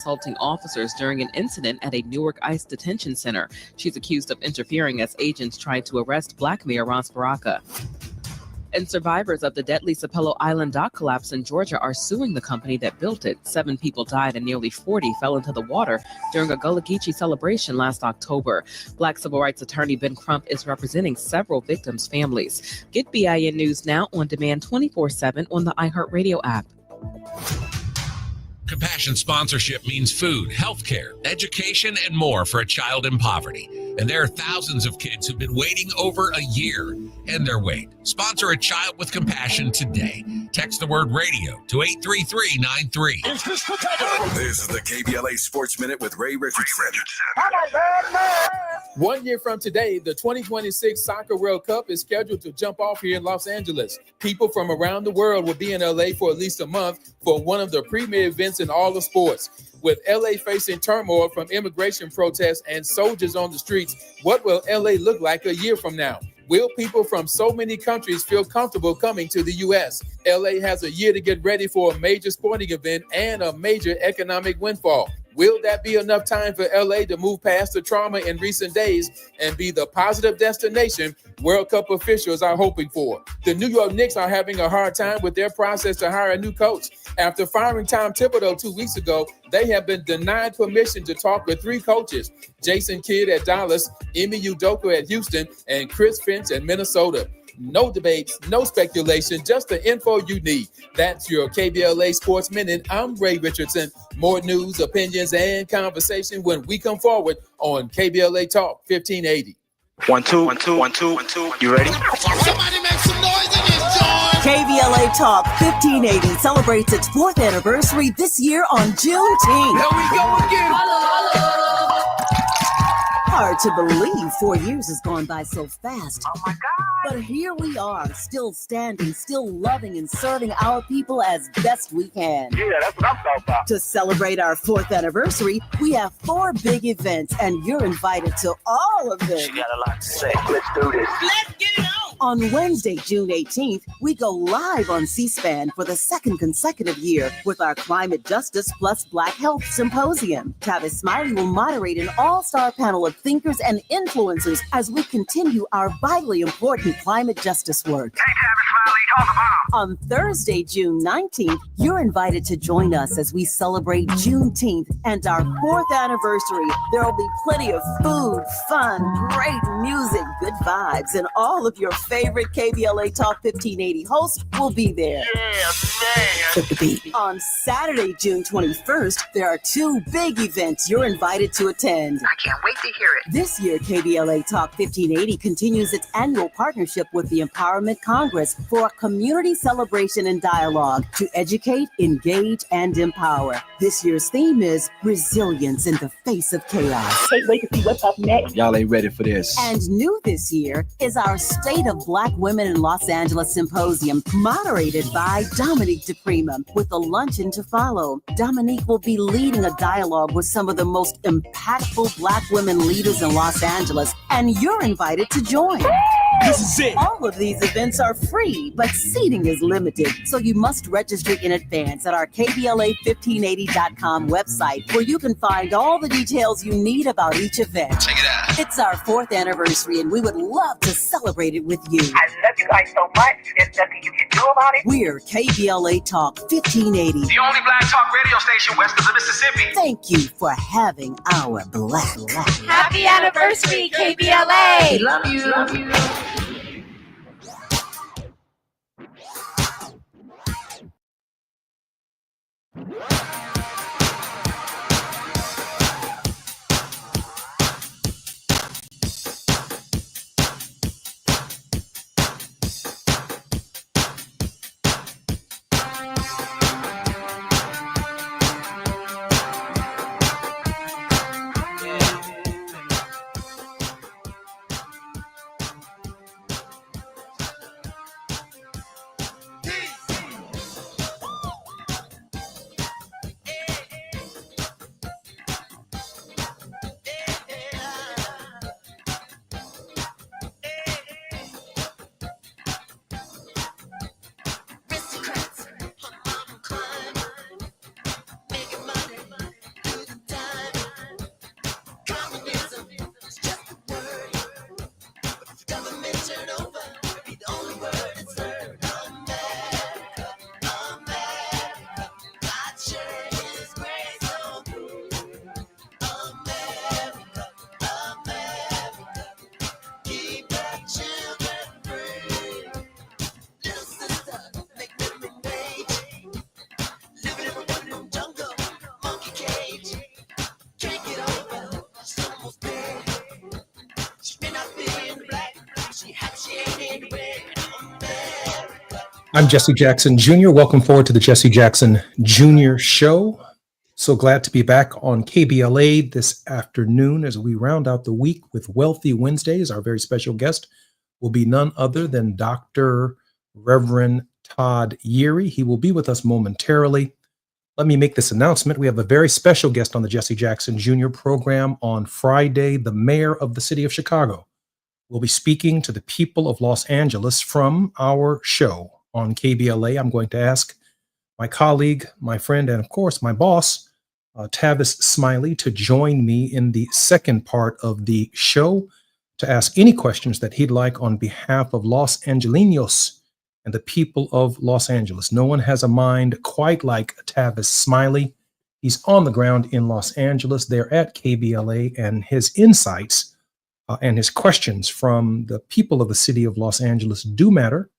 assaulting officers during an incident at a Newark ICE detention center. She's accused of interfering as agents tried to arrest Black Mayor Ras Baraka. And survivors of the deadly Sapelo Island dock collapse in Georgia are suing the company that built it. 7 people died and nearly 40 fell into the water during a Gullah Geechee celebration last October. Black civil rights attorney Ben Crump is representing several victims' families. Get BIN News now on demand 24/7 on the iHeartRadio app. Compassion sponsorship means food, healthcare, education, and more for a child in poverty. And there are thousands of kids who've been waiting over a year. End their wait. Sponsor a child with compassion today. Text the word radio to 83393. This is the KBLA Sports Minute with Ray Richardson. 1 year from today, the 2026 Soccer World Cup is scheduled to jump off here in Los Angeles. People from around the world will be in LA for at least a month for one of the premier events in all of sports. With LA facing turmoil from immigration protests and soldiers on the streets, what will LA look like a year from now? Will people from so many countries feel comfortable coming to the U.S.? LA has a year to get ready for a major sporting event and a major economic windfall. Will that be enough time for LA to move past the trauma in recent days and be the positive destination World Cup officials are hoping for? The New York Knicks are having a hard time with their process to hire a new coach. After firing Tom Thibodeau 2 weeks ago, they have been denied permission to talk with 3 coaches: Jason Kidd at Dallas, Ime Udoka at Houston, and Chris Finch at Minnesota. No debates, no speculation, just the info you need. That's your KBLA Sports Minute. I'm Ray Richardson. More news, opinions, and conversation when we come forward on KBLA Talk 1580. 1 2 1 2 1 2 1 2. You ready? Somebody make some noise in this joint. KBLA Talk 1580 celebrates its 4th anniversary this year on Juneteenth. Here we go again. Hard to believe 4 years has gone by so fast. Oh my God. But here we are, still standing, still loving and serving our people as best we can. Yeah, that's what I'm talking about. To celebrate our 4th anniversary, we have 4 big events, and you're invited to all of them. She got a lot to say. Let's do this. Let's get it on. On Wednesday, June 18th, we go live on C-SPAN for the 2nd consecutive year with our Climate Justice Plus Black Health Symposium. Tavis Smiley will moderate an all-star panel of thinkers and influencers as we continue our vitally important climate justice work. Hey, Tavis Smiley, talk about. On Thursday, June 19th, you're invited to join us as we celebrate Juneteenth and our 4th anniversary. There will be plenty of food, fun, great music, good vibes, and all of your favorite KBLA Talk 1580 hosts will be there. Yeah, man. Hit the beat. On Saturday, June 21st, there are 2 big events you're invited to attend. I can't wait to hear it. This year, KBLA Talk 1580 continues its annual partnership with the Empowerment Congress for a community celebration and dialogue to educate, engage, and empower. This year's theme is Resilience in the Face of Chaos. Can't wait to see what's up next. Y'all ain't ready for this. And new this year is our State of Black Women in Los Angeles Symposium, moderated by Dominique DePrima, with a luncheon to follow. Dominique will be leading a dialogue with some of the most impactful Black women leaders in Los Angeles, and you're invited to join. This is it. All of these events are free, but seating is limited, so you must register in advance at our KBLA1580.com website, where you can find all the details you need about each event. Check it out. It's our 4th anniversary, and we would love to celebrate it with you. I love you guys so much. There's nothing you can do about it. We're KBLA Talk 1580. The only black talk radio station west of the Mississippi. Thank you for having our black. Happy anniversary, KBLA. Love you. Love you. I'm Jesse Jackson Jr. Welcome forward to the Jesse Jackson Jr. Show. So glad to be back on KBLA this afternoon as we round out the week with Wealthy Wednesdays. Our very special guest will be none other than Dr. Reverend Todd Yeary. He will be with us momentarily. Let me make this announcement. We have a very special guest on the Jesse Jackson Jr. program on Friday. The mayor of the city of Chicago will be speaking to the people of Los Angeles from our show on KBLA. I'm going to ask my colleague, my friend, and of course, my boss, Tavis Smiley, to join me in the second part of the show to ask any questions that he'd like on behalf of Los Angelinos and the people of Los Angeles. No one has a mind quite like Tavis Smiley. He's on the ground in Los Angeles. They're at KBLA, and his insights and his questions from the people of the city of Los Angeles do matter,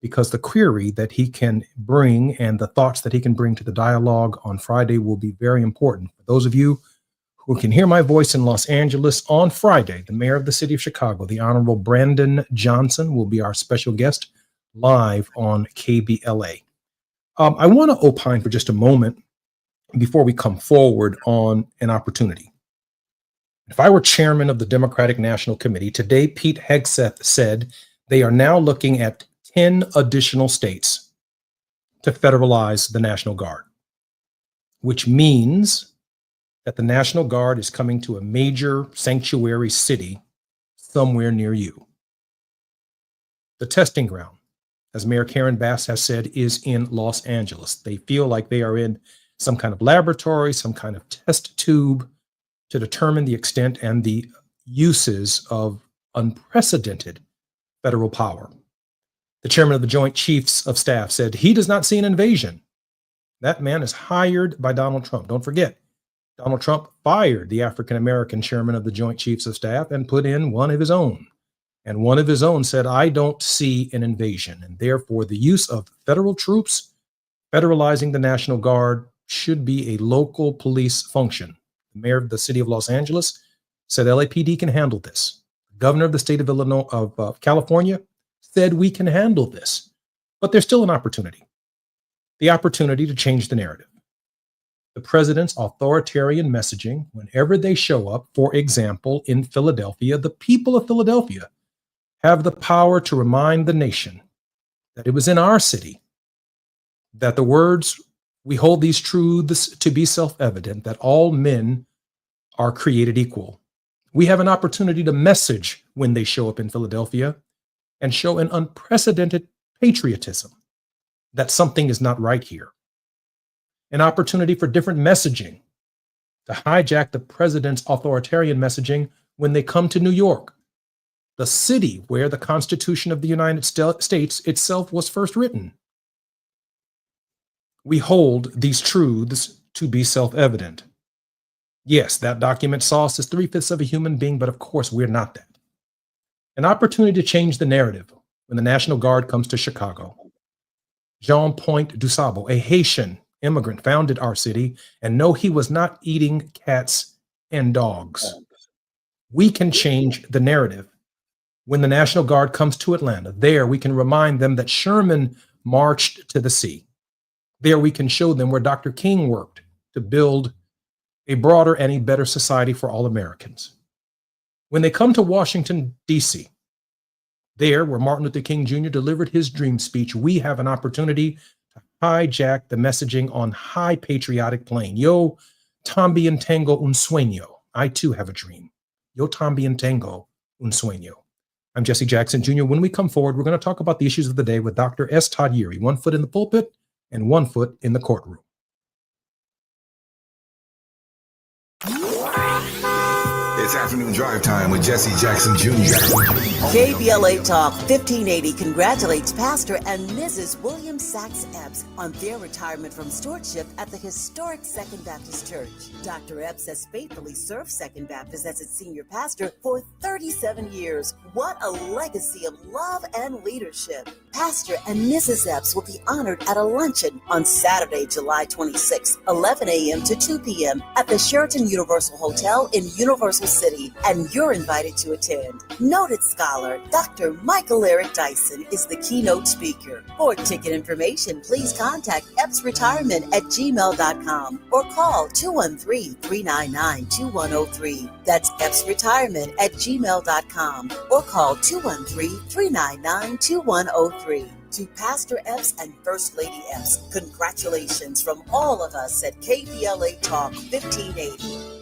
because the query that he can bring and the thoughts that he can bring to the dialogue on Friday will be very important. For those of you who can hear my voice in Los Angeles on Friday, the mayor of the city of Chicago, the Honorable Brandon Johnson, will be our special guest live on KBLA. I want to opine for just a moment before we come forward on an opportunity. If I were chairman of the Democratic National Committee, today Pete Hegseth said they are now looking at 10 additional states to federalize the National Guard, which means that the National Guard is coming to a major sanctuary city somewhere near you. The testing ground, as Mayor Karen Bass has said, is in Los Angeles. They feel like they are in some kind of laboratory, some kind of test tube to determine the extent and the uses of unprecedented federal power. The chairman of the Joint Chiefs of Staff said he does not see an invasion. That man is hired by Donald Trump. Don't forget, Donald Trump fired the African-American chairman of the Joint Chiefs of Staff and put in one of his own. And one of his own said, I don't see an invasion. And therefore, the use of federal troops, federalizing the National Guard, should be a local police function. The mayor of the city of Los Angeles said LAPD can handle this. The governor of the state of Illinois, of California, said we can handle this. But there's still an opportunity. The opportunity to change the narrative. The president's authoritarian messaging, whenever they show up, for example, in Philadelphia, the people of Philadelphia have the power to remind the nation that it was in our city that the words, we hold these truths to be self-evident, that all men are created equal. We have an opportunity to message when they show up in Philadelphia and show an unprecedented patriotism that something is not right here. An opportunity for different messaging to hijack the president's authoritarian messaging when they come to New York, the city where the Constitution of the United States itself was first written. We hold these truths to be self-evident. Yes, that document saw us as 3/5 of a human being, but of course we're not that. An opportunity to change the narrative when the National Guard comes to Chicago. Jean Point du Sable, a Haitian immigrant, founded our city, and no, he was not eating cats and dogs. We can change the narrative when the National Guard comes to Atlanta. There we can remind them that Sherman marched to the sea. There we can show them where Dr. King worked to build a broader and a better society for all Americans. When they come to Washington, D.C., there where Martin Luther King Jr. delivered his dream speech, we have an opportunity to hijack the messaging on high patriotic plane. Yo también tengo un sueño. I too have a dream. Yo también tengo un sueño. I'm Jesse Jackson Jr. When we come forward, we're going to talk about the issues of the day with Dr. S. Todd Yeary, 1 foot in the pulpit and 1 foot in the courtroom. It's afternoon drive time with Jesse Jackson Jr. KBLA Talk 1580 congratulates Pastor and Mrs. William Sachs Epps on their retirement from stewardship at the historic Second Baptist Church. Dr. Epps has faithfully served Second Baptist as its senior pastor for 37 years. What a legacy of love and leadership. Pastor and Mrs. Epps will be honored at a luncheon on Saturday, July 26, 11 a.m. to 2 p.m. at the Sheraton Universal Hotel in Universal University, and you're invited to attend. Noted scholar Dr. Michael Eric Dyson is the keynote speaker. For ticket information, please contact epsretirement@gmail.com or call 213-399-2103. That's epsretirement@gmail.com or call 213-399-2103. To Pastor Epps and First Lady Epps, congratulations from all of us at KBLA Talk 1580.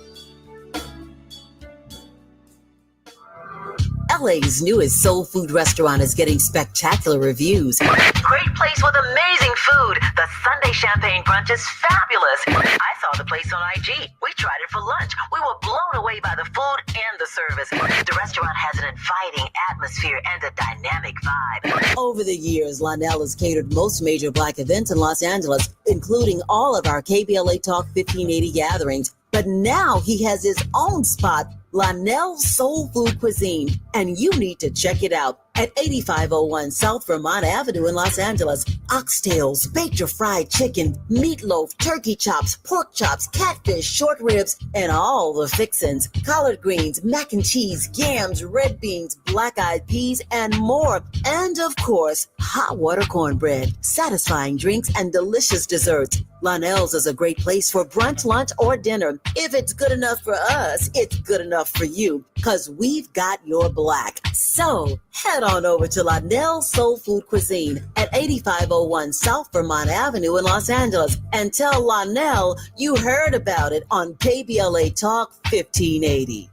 LA's newest soul food restaurant is getting spectacular reviews. Great place with amazing food. The Sunday Champagne Brunch is fabulous. I saw the place on IG. We tried it for lunch. We were blown away by the food and the service. The restaurant has an inviting atmosphere and a dynamic vibe. Over the years, Lionel has catered most major Black events in Los Angeles, including all of our KBLA Talk 1580 gatherings. But now he has his own spot, Lionel's Soul Food Cuisine, and you need to check it out at 8501 South Vermont Avenue in Los Angeles. Oxtails, baked or fried chicken, meatloaf, turkey chops, pork chops, catfish, short ribs, and all the fixins. Collard greens, mac and cheese, yams, red beans, black-eyed peas, and more. And of course, hot water cornbread, satisfying drinks, and delicious desserts. Lionel's is a great place for brunch, lunch, or dinner. If it's good enough for us, it's good enough for you, because we've got your black. So head on over to Lionel's Soul Food Cuisine at 8501 South Vermont Avenue in Los Angeles and tell Lionel you heard about it on KBLA Talk 1580.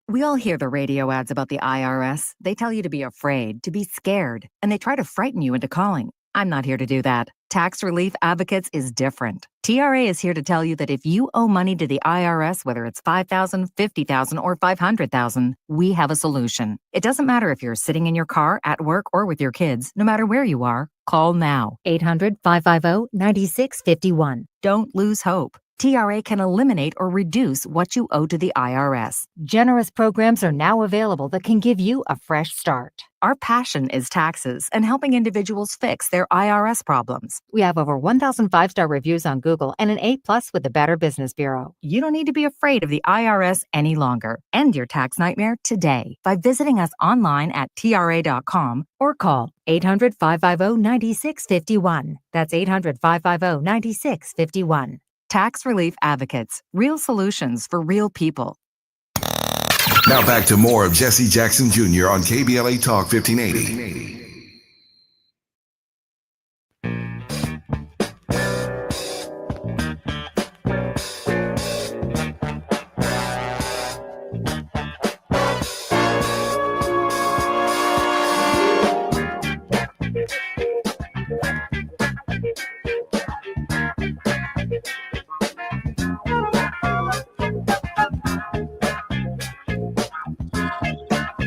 We all hear the radio ads about the IRS. They tell you to be afraid, to be scared, and they try to frighten you into calling. I'm not here to do that. Tax Relief Advocates is different. TRA is here to tell you that if you owe money to the IRS, whether it's $5,000, $50,000, or $500,000, we have a solution. It doesn't matter if you're sitting in your car, at work, or with your kids. No matter where you are, call now. 800-550-9651. Don't lose hope. TRA can eliminate or reduce what you owe to the IRS. Generous programs are now available that can give you a fresh start. Our passion is taxes and helping individuals fix their IRS problems. We have over 1,000 5-star reviews on Google and an A+ with the Better Business Bureau. You don't need to be afraid of the IRS any longer. End your tax nightmare today by visiting us online at TRA.com or call 800-550-9651. That's 800-550-9651. Tax Relief Advocates. Real solutions for real people. Now back to more of Jesse Jackson Jr. on KBLA Talk 1580.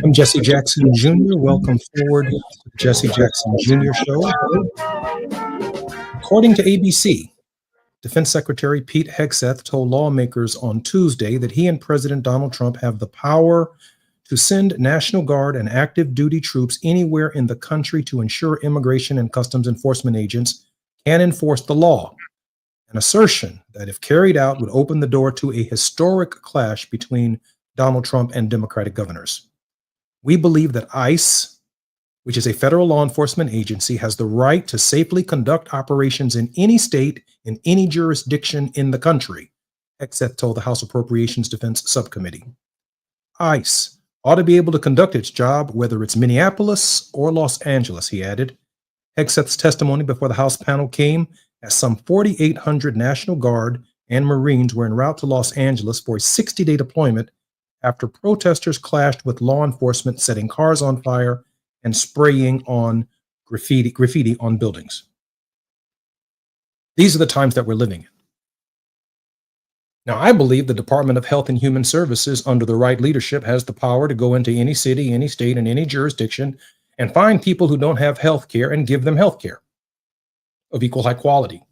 I'm Jesse Jackson Jr. Welcome forward to the Jesse Jackson Jr. Show. According to ABC, Defense Secretary Pete Hegseth told lawmakers on Tuesday that he and President Donald Trump have the power to send National Guard and active duty troops anywhere in the country to ensure immigration and customs enforcement agents can enforce the law. An assertion that, if carried out, would open the door to a historic clash between Donald Trump and Democratic governors. We believe that ICE, which is a federal law enforcement agency, has the right to safely conduct operations in any state, in any jurisdiction in the country, Hegseth told the House Appropriations Defense Subcommittee. ICE ought to be able to conduct its job, whether it's Minneapolis or Los Angeles, he added. Hegseth's testimony before the House panel came as some 4,800 National Guard and Marines were en route to Los Angeles for a 60-day deployment after protesters clashed with law enforcement, setting cars on fire and spraying on graffiti on buildings. These are the times that we're living in. Now, I believe the Department of Health and Human Services, under the right leadership, has the power to go into any city, any state, and any jurisdiction and find people who don't have health care and give them health care of equal high quality.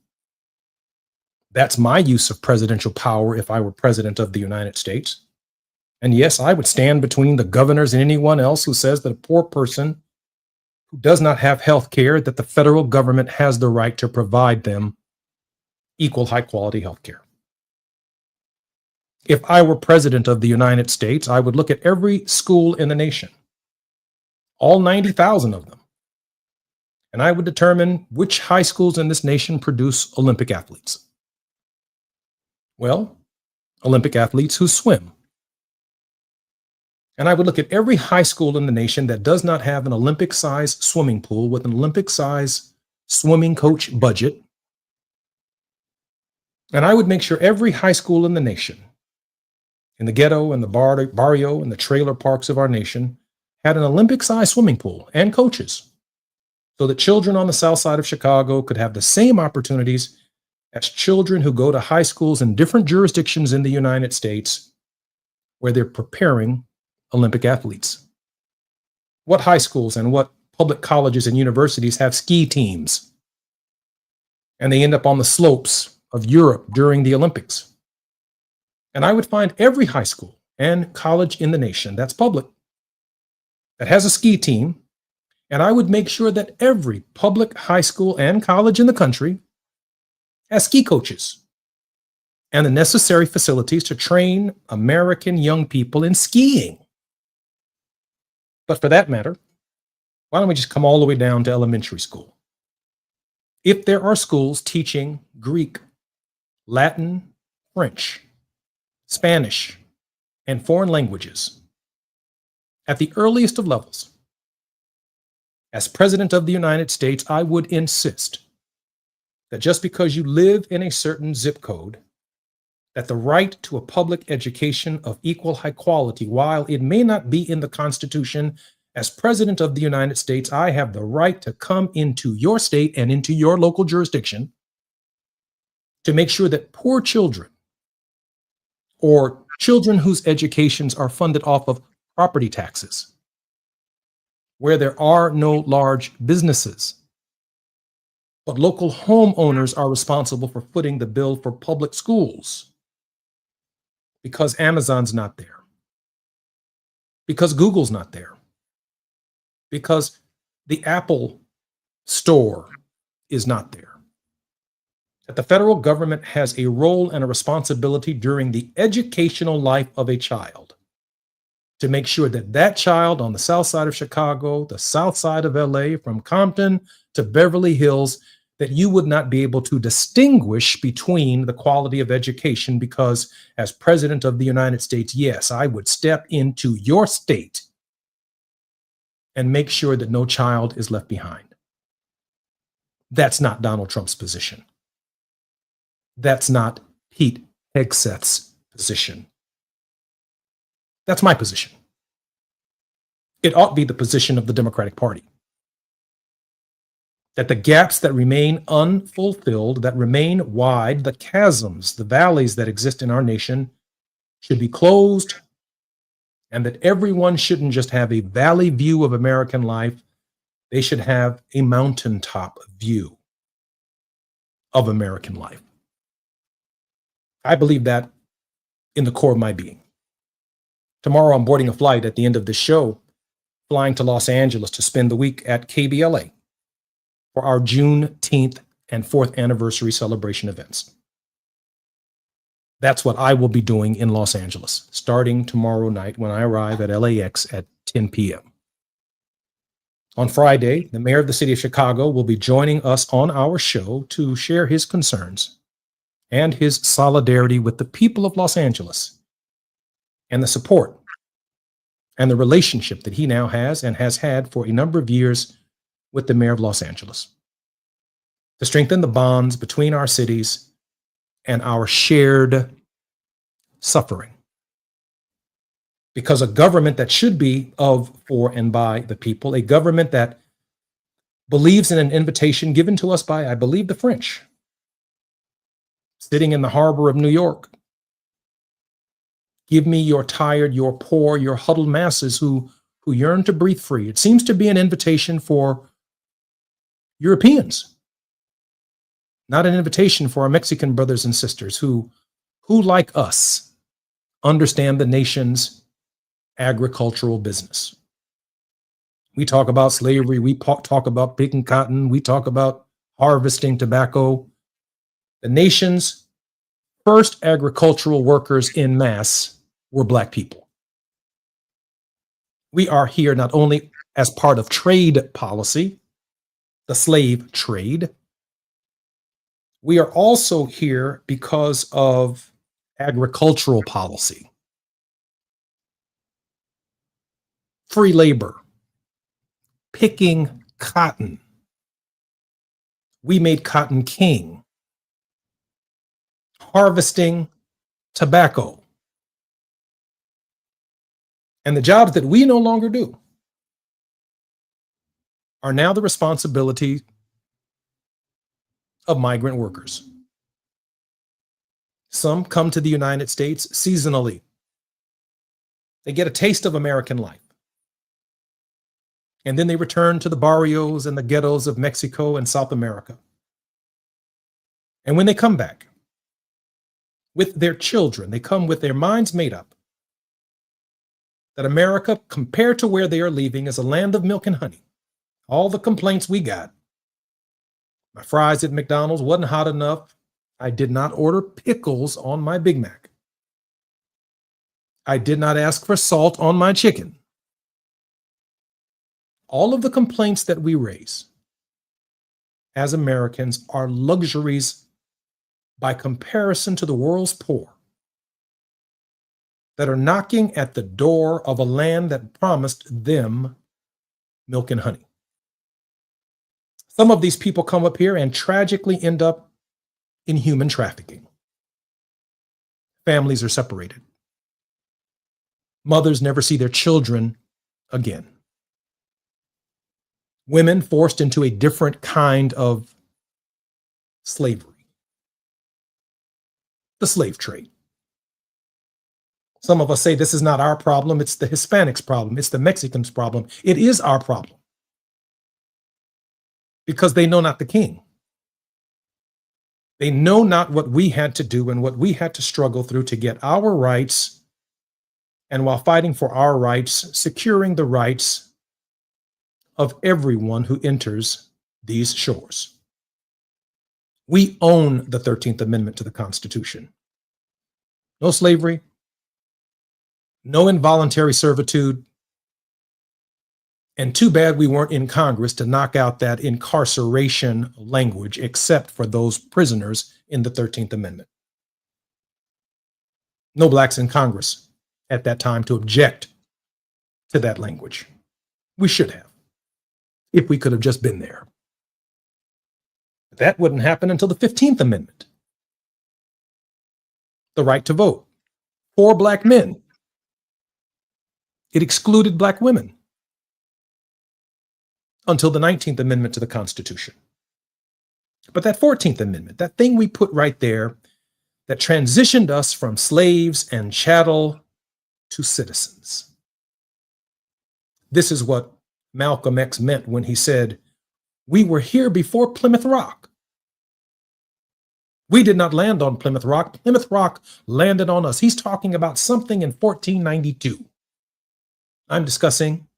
That's my use of presidential power if I were president of the United States. And yes, I would stand between the governors and anyone else who says that a poor person who does not have health care, that the federal government has the right to provide them equal high quality health care. If I were president of the United States, I would look at every school in the nation, all 90,000 of them, and I would determine which high schools in this nation produce Olympic athletes. Well, Olympic athletes who swim. And I would look at every high school in the nation that does not have an Olympic-sized swimming pool with an Olympic-sized swimming coach budget. And I would make sure every high school in the nation, in the ghetto and the barrio and the trailer parks of our nation, had an Olympic-sized swimming pool and coaches so that children on the south side of Chicago could have the same opportunities as children who go to high schools in different jurisdictions in the United States where they're preparing Olympic athletes. What high schools and what public colleges and universities have ski teams? And they end up on the slopes of Europe during the Olympics. And I would find every high school and college in the nation that's public that has a ski team, and I would make sure that every public high school and college in the country has ski coaches and the necessary facilities to train American young people in skiing. But for that matter, why don't we just come all the way down to elementary school? If there are schools teaching Greek, Latin, French, Spanish, and foreign languages at the earliest of levels, as President of the United States, I would insist that just because you live in a certain zip code, that the right to a public education of equal high quality, while it may not be in the Constitution, as President of the United States, I have the right to come into your state and into your local jurisdiction to make sure that poor children or children whose educations are funded off of property taxes, where there are no large businesses, but local homeowners are responsible for footing the bill for public schools because Amazon's not there, because Google's not there, because the Apple store is not there. That the federal government has a role and a responsibility during the educational life of a child to make sure that that child on the south side of Chicago, the south side of LA, from Compton to Beverly Hills, that you would not be able to distinguish between the quality of education because as President of the United States, yes, I would step into your state and make sure that no child is left behind. That's not Donald Trump's position. That's not Pete Hegseth's position. That's my position. It ought to be the position of the Democratic Party. That the gaps that remain unfulfilled, that remain wide, the chasms, the valleys that exist in our nation should be closed, and that everyone shouldn't just have a valley view of American life, they should have a mountaintop view of American life. I believe that in the core of my being. Tomorrow, I'm boarding a flight at the end of this show, flying to Los Angeles to spend the week at KBLA for our Juneteenth and 4th anniversary celebration events. That's what I will be doing in Los Angeles, starting tomorrow night when I arrive at LAX at 10 p.m. On Friday, the mayor of the city of Chicago will be joining us on our show to share his concerns and his solidarity with the people of Los Angeles and the support and the relationship that he now has and has had for a number of years with the mayor of Los Angeles to strengthen the bonds between our cities and our shared suffering. Because a government that should be of, for, and by the people, a government that believes in an invitation given to us by, I believe, the French, sitting in the harbor of New York. Give me your tired, your poor, your huddled masses who yearn to breathe free. It seems to be an invitation for Europeans, not an invitation for our Mexican brothers and sisters who like us, understand the nation's agricultural business. We talk about slavery, we talk about picking cotton, we talk about harvesting tobacco. The nation's first agricultural workers en masse were Black people. We are here not only as part of trade policy, the slave trade, we are also here because of agricultural policy, free labor, picking cotton. We made cotton king, harvesting tobacco. And the jobs that we no longer do are now the responsibility of migrant workers. Some come to the United States seasonally. They get a taste of American life. And then they return to the barrios and the ghettos of Mexico and South America. And when they come back with their children, they come with their minds made up that America, compared to where they are leaving, is a land of milk and honey. All the complaints we got. My fries at McDonald's wasn't hot enough. I did not order pickles on my Big Mac. I did not ask for salt on my chicken. All of the complaints that we raise as Americans are luxuries by comparison to the world's poor that are knocking at the door of a land that promised them milk and honey. Some of these people come up here and tragically end up in human trafficking. Families are separated. Mothers never see their children again. Women forced into a different kind of slavery. The slave trade. Some of us say this is not our problem, it's the Hispanics' problem, it's the Mexicans' problem. It is our problem. Because they know not the king. They know not what we had to do and what we had to struggle through to get our rights, and while fighting for our rights, securing the rights of everyone who enters these shores. We own the 13th Amendment to the Constitution. No slavery, no involuntary servitude, and too bad we weren't in Congress to knock out that incarceration language, except for those prisoners in the 13th Amendment. No Blacks in Congress at that time to object to that language. We should have, if we could have just been there. But that wouldn't happen until the 15th Amendment. The right to vote for Black men. It excluded Black women until the 19th Amendment to the Constitution. But that 14th Amendment, that thing we put right there that transitioned us from slaves and chattel to citizens. This is what Malcolm X meant when he said, "We were here before Plymouth Rock." We did not land on Plymouth Rock. Plymouth Rock landed on us. He's talking about something in 1492. I'm discussing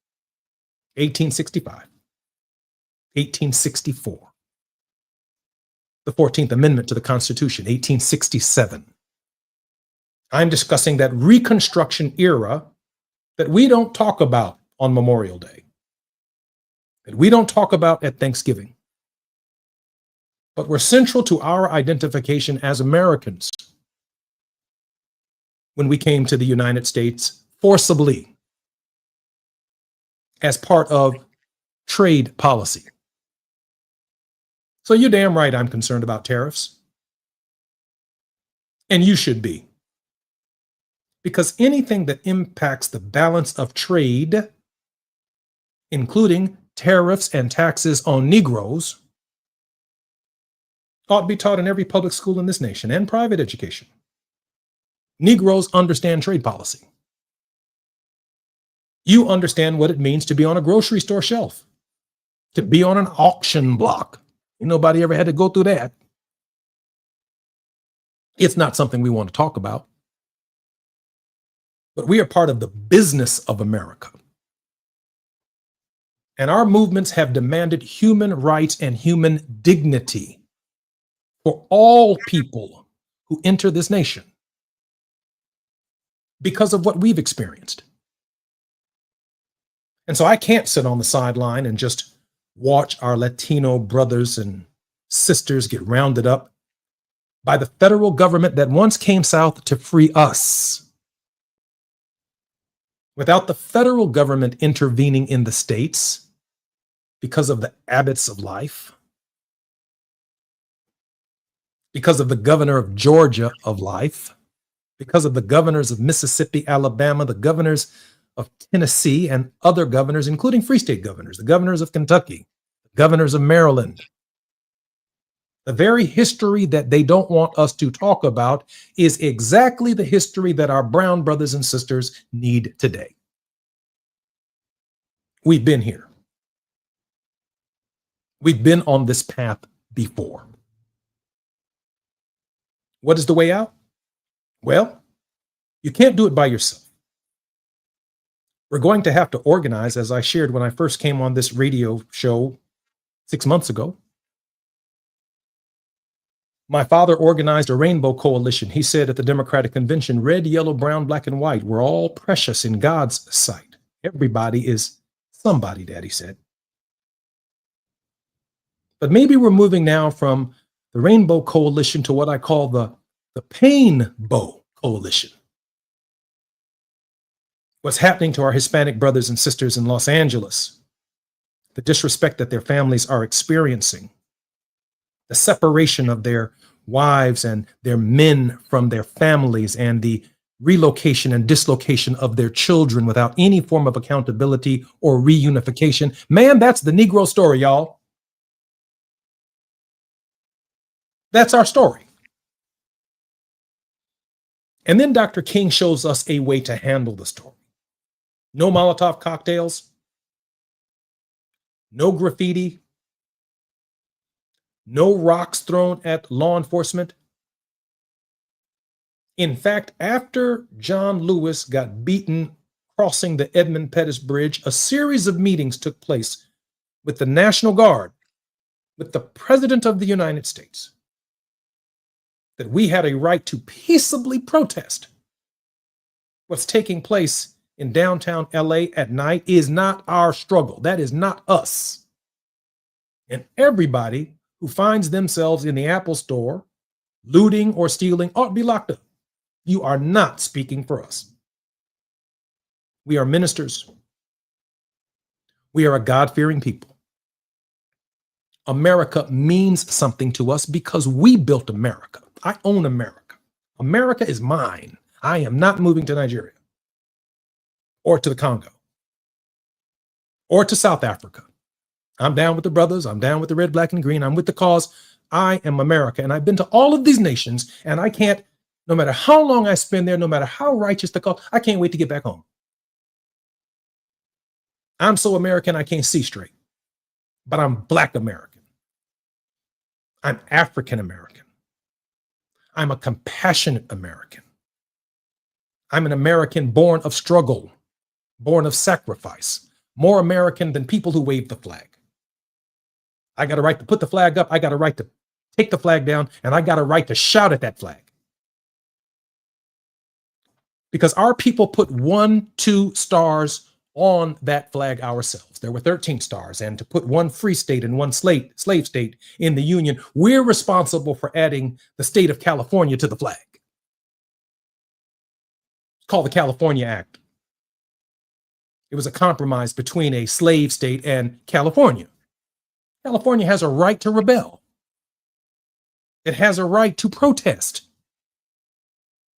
1865, 1864. The 14th Amendment to the Constitution, 1867. I'm discussing that Reconstruction era that we don't talk about on Memorial Day, that we don't talk about at Thanksgiving, but were central to our identification as Americans when we came to the United States forcibly as part of trade policy. So you're damn right I'm concerned about tariffs. And you should be. Because anything that impacts the balance of trade, including tariffs and taxes on Negroes, ought to be taught in every public school in this nation and private education. Negroes understand trade policy. You understand what it means to be on a grocery store shelf, to be on an auction block. Nobody ever had to go through that. It's not something we want to talk about. But we are part of the business of America. And our movements have demanded human rights and human dignity for all people who enter this nation because of what we've experienced. And so I can't sit on the sideline and just watch our Latino brothers and sisters get rounded up by the federal government that once came south to free us. Without the federal government intervening in the states because of the abbots of life, because of the governor of Georgia of life, because of the governors of Mississippi, Alabama, the governors of Tennessee, and other governors, including free state governors, the governors of Kentucky, the governors of Maryland. The very history that they don't want us to talk about is exactly the history that our brown brothers and sisters need today. We've been here. We've been on this path before. What is the way out? Well, you can't do it by yourself. We're going to have to organize, as I shared when I first came on this radio show 6 months ago. My father organized a rainbow coalition. He said at the Democratic Convention, red, yellow, brown, black, and white, we're all precious in God's sight. Everybody is somebody, Daddy said. But maybe we're moving now from the rainbow coalition to what I call the pain-bow coalition. What's happening to our Hispanic brothers and sisters in Los Angeles, the disrespect that their families are experiencing, the separation of their wives and their men from their families, and the relocation and dislocation of their children without any form of accountability or reunification. Man, that's the Negro story, y'all. That's our story. And then Dr. King shows us a way to handle the story. No Molotov cocktails, no graffiti, no rocks thrown at law enforcement. In fact, after John Lewis got beaten crossing the Edmund Pettus Bridge, a series of meetings took place with the National Guard, with the President of the United States, that we had a right to peaceably protest. What's taking place in downtown LA at night is not our struggle. That is not us. And everybody who finds themselves in the Apple store looting or stealing ought to be locked up. You are not speaking for us. We are ministers. We are a God-fearing people. America means something to us because we built America. I own America. America is mine. I am not moving to Nigeria or to the Congo or to South Africa. I'm down with the brothers. I'm down with the red, black, and green. I'm with the cause. I am America. And I've been to all of these nations, and I can't, no matter how long I spend there, no matter how righteous the cause, I can't wait to get back home. I'm so American, I can't see straight. But I'm Black American. I'm African American. I'm a compassionate American. I'm an American born of struggle, born of sacrifice, more American than people who wave the flag. I got a right to put the flag up. I got a right to take the flag down, and I got a right to shout at that flag. Because our people put 2 stars on that flag ourselves. There were 13 stars, and to put 1 free state and 1 slave state in the Union, we're responsible for adding the state of California to the flag. It's called the California Act. It was a compromise between a slave state and California. California has a right to rebel. It has a right to protest.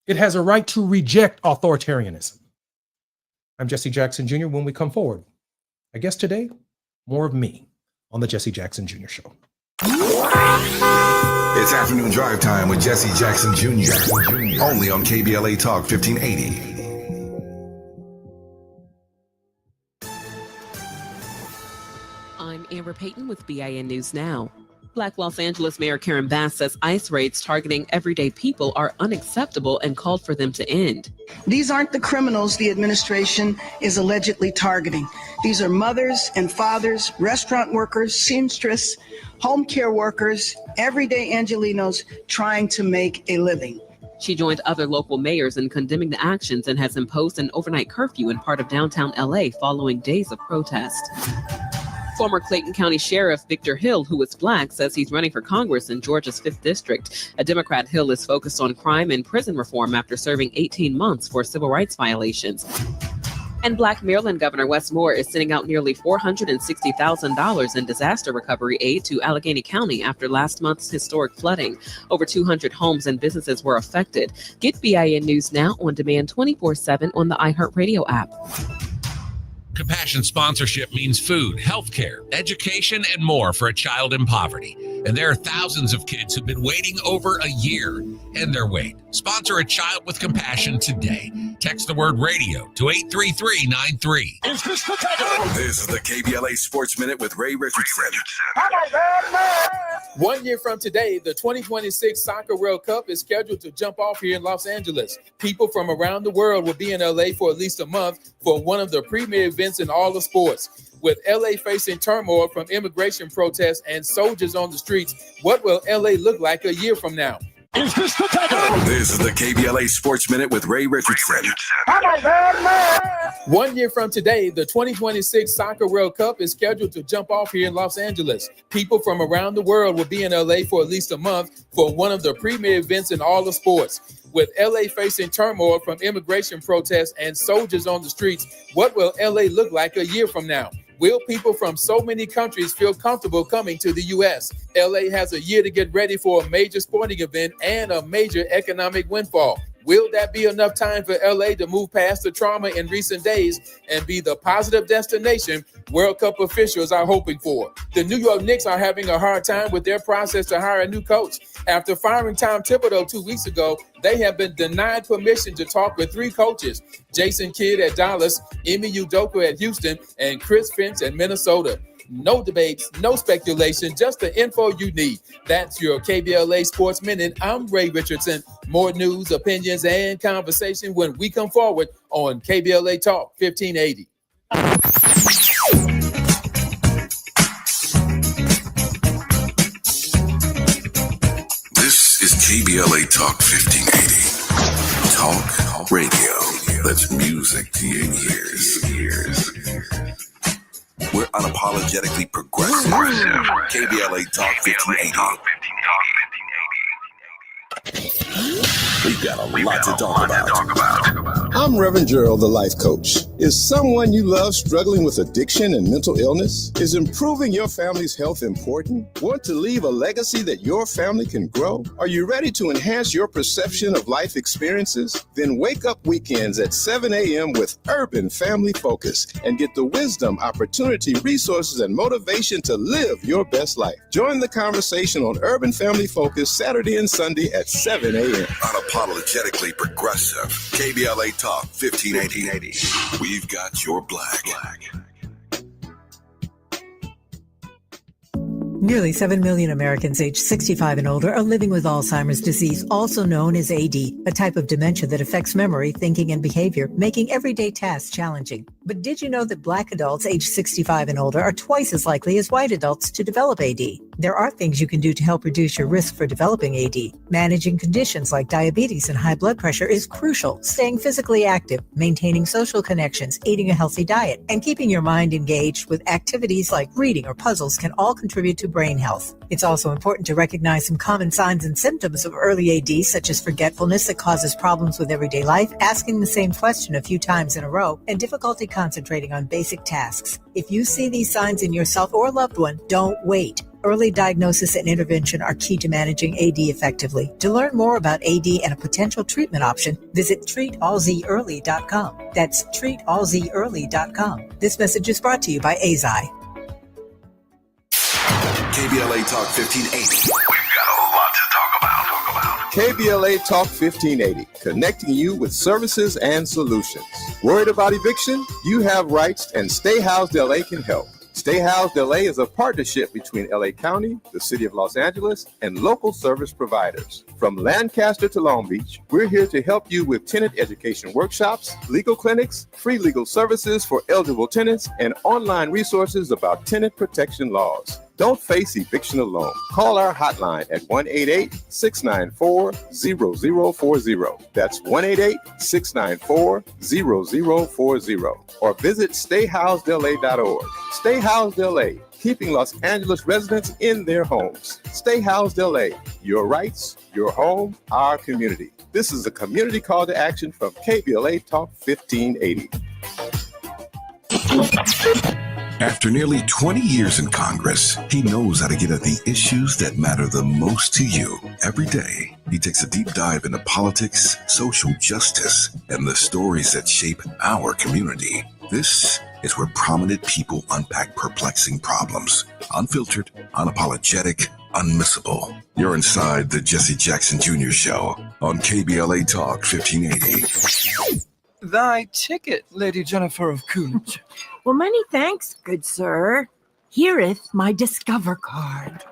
It has a right to reject authoritarianism. I'm Jesse Jackson Jr. When we come forward, I guess today, more of me on the Jesse Jackson Jr. Show. It's afternoon drive time with Jesse Jackson Jr. Only on KBLA Talk 1580. I'm Amber Payton with BIN News Now. Black Los Angeles Mayor Karen Bass says ICE raids targeting everyday people are unacceptable and called for them to end. These aren't the criminals the administration is allegedly targeting. These are mothers and fathers, restaurant workers, seamstress, home care workers, everyday Angelinos trying to make a living. She joined other local mayors in condemning the actions and has imposed an overnight curfew in part of downtown LA following days of protest. Former Clayton County Sheriff Victor Hill, who is Black, says he's running for Congress in Georgia's 5th District. A Democrat, Hill is focused on crime and prison reform after serving 18 months for civil rights violations. And Black Maryland Governor Wes Moore is sending out nearly $460,000 in disaster recovery aid to Allegheny County after last month's historic flooding. Over 200 homes and businesses were affected. Get BIN News now on demand 24/7 on the iHeartRadio app. Compassion sponsorship means food, healthcare, education, and more for a child in poverty. And there are thousands of kids who've been waiting over a year and their wait. Sponsor a child with compassion today. Text the word radio to 83393. This is the KBLA Sports Minute with Ray Richardson. 1 year from today, the 2026 Soccer World Cup is scheduled to jump off here in Los Angeles. People from around the world will be in LA for at least a month for one of the premier events in all the sports. With LA facing turmoil from immigration protests and soldiers on the streets, what will LA look like a year from now? This is the KBLA Sports Minute with Ray Richardson. 1 year from today, the 2026 Soccer World Cup is scheduled to jump off here in Los Angeles. People from around the world will be in LA for at least a month for one of the premier events in all the sports. With LA facing turmoil from immigration protests and soldiers on the streets, what will LA look like a year from now? Will people from so many countries feel comfortable coming to the U.S.? LA has a year to get ready for a major sporting event and a major economic windfall. Will that be enough time for LA to move past the trauma in recent days and be the positive destination World Cup officials are hoping for? The New York Knicks are having a hard time with their process to hire a new coach. After firing Tom Thibodeau 2 weeks ago, they have been denied permission to talk with 3 coaches: Jason Kidd at Dallas, Ime Udoka at Houston, and Chris Finch at Minnesota. No debates, no speculation, just the info you need. That's your KBLA Sports Minute. I'm Ray Richardson. More news, opinions, and conversation when we come forward on KBLA Talk 1580. This is KBLA Talk 1580. Talk radio. That's music to your ears. We're unapologetically progressive. KBLA Talk 1580. We've got a lot to talk about. I'm Reverend Gerald, the life coach. Is someone you love struggling with addiction and mental illness? Is improving your family's health important? Want to leave a legacy that your family can grow? Are you ready to enhance your perception of life experiences? Then wake up weekends at 7 a.m. with Urban Family Focus and get the wisdom, opportunity, resources, and motivation to live your best life. Join the conversation on Urban Family Focus Saturday and Sunday at 7 a.m. Unapologetically progressive. KBLA Talk 1580. We've got your black. Nearly 7 million Americans aged 65 and older are living with Alzheimer's disease, also known as AD, a type of dementia that affects memory, thinking, and behavior, making everyday tasks challenging. But did you know that Black adults aged 65 and older are twice as likely as white adults to develop AD? There are things you can do to help reduce your risk for developing AD. Managing conditions like diabetes and high blood pressure is crucial. Staying physically active, maintaining social connections, eating a healthy diet, and keeping your mind engaged with activities like reading or puzzles can all contribute to brain health. It's also important to recognize some common signs and symptoms of early AD, such as forgetfulness that causes problems with everyday life, asking the same question a few times in a row, and difficulty concentrating on basic tasks. If you see these signs in yourself or a loved one, don't wait. Early diagnosis and intervention are key to managing AD effectively. To learn more about AD and a potential treatment option, visit treatalzearly.com. That's treatalzearly.com. This message is brought to you by AZI. KBLA Talk 1580. We've got a lot to talk about. KBLA Talk 1580, connecting you with services and solutions. Worried about eviction? You have rights, and Stay Housed LA can help. Stay Housed LA is a partnership between LA County, the City of Los Angeles, and local service providers. From Lancaster to Long Beach, we're here to help you with tenant education workshops, legal clinics, free legal services for eligible tenants, and online resources about tenant protection laws. Don't face eviction alone. Call our hotline at 1-888-694-0040. That's 1-888-694-0040. Or visit stayhousedla.org. Stay Housed LA, keeping Los Angeles residents in their homes. Stay Housed LA, your rights, your home, our community. This is a community call to action from KBLA Talk 1580. After nearly 20 years in Congress, he knows how to get at the issues that matter the most to you. Every day, he takes a deep dive into politics, social justice, and the stories that shape our community. This is where prominent people unpack perplexing problems. Unfiltered, unapologetic, unmissable. You're inside the Jesse Jackson Jr. Show on KBLA Talk 1580. Thy ticket, Lady Jennifer of Coolidge. Well, many thanks, good sir. Hereeth my Discover card.